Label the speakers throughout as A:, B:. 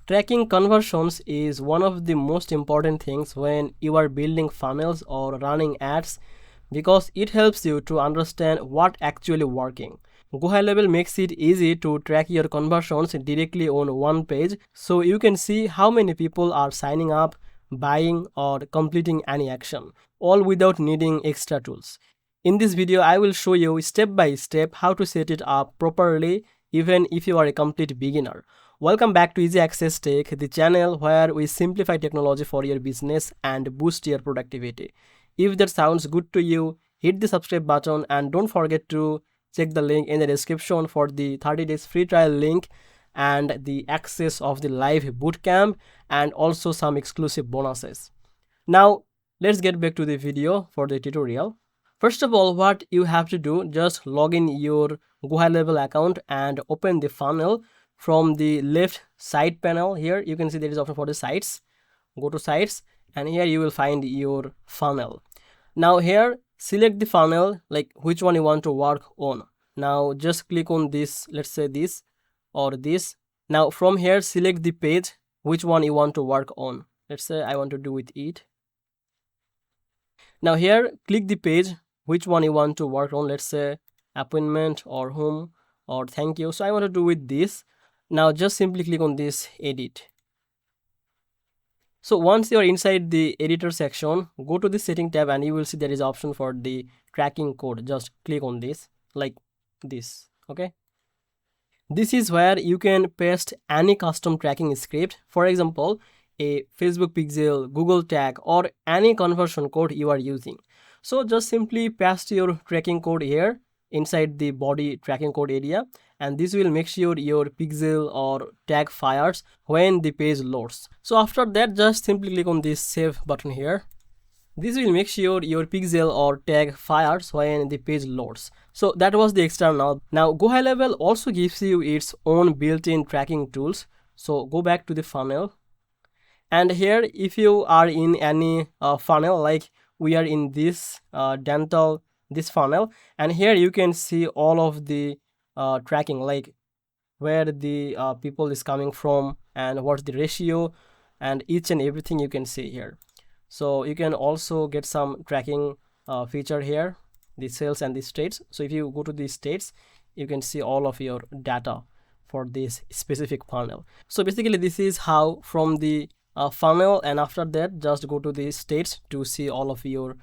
A: Tracking conversions is one of the most important things when you are building funnels or running ads because it helps you to understand what actually working. GoHighLevel makes it easy to track your conversions directly on one page so you can see how many people are signing up, buying or completing any action, all without needing extra tools. In this video, I will show you step by step how to set it up properly even if you are a complete beginner. Welcome back to Easy Access Tech, the channel where we simplify technology for your business and boost your productivity. If that sounds good to you, hit the subscribe button and don't forget to check the link in the description for the 30 days free trial link and the access of the live bootcamp and also some exclusive bonuses. Now, let's get back to the video for the tutorial. First of all, what you have to do, just log in your GoHighLevel account and open the funnel from the left side panel. Here you can see there is option for the sites. Go to sites and here you will find your funnel. Now here select the funnel, like which one you want to work on. Now just click on this, let's say this or this. Now from here select the page which one you want to work on. Let's say I want to do with it. Now here click the page which one you want to work on. Let's say appointment or home or thank you. So I want to do with this. Now just simply click on this edit. So once you are inside the editor section, go to the setting tab and you will see there is option for the tracking code. Just click on this like this. Okay. This is where you can paste any custom tracking script. For example, a Facebook pixel, Google tag or any conversion code you are using. So just simply paste your tracking code here inside the body tracking code area, and this will make sure your pixel or tag fires when the page loads. So after that, just simply click on this save button here. This will make sure your pixel or tag fires when the page loads. So that was the external. Now GoHighLevel also gives you its own built-in tracking tools. So go back to the funnel, and here if you are in any funnel, like we are in this this funnel, and here you can see all of the tracking, like where the people is coming from and what's the ratio and each and everything you can see here. So you can also get some tracking feature here, the sales and the states. So if you go to the states, you can see all of your data for this specific funnel. So basically this is how from the funnel, and after that just go to the states to see all of your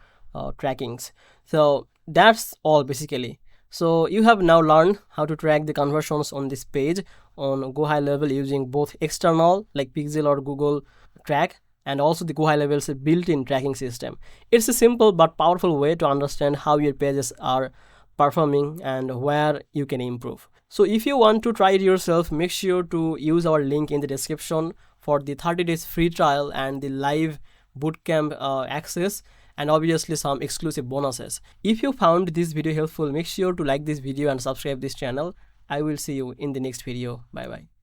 A: trackings. So that's all basically. So you have now learned how to track the conversions on this page on GoHighLevel using both external like Pixel or Google track and also the GoHighLevel's built-in tracking system. It's a simple but powerful way to understand how your pages are performing and where you can improve. So if you want to try it yourself, make sure to use our link in the description for the 30 days free trial and the live bootcamp access and obviously some exclusive bonuses. If you found this video helpful, make sure to like this video and subscribe this channel. I will see you in the next video. Bye bye.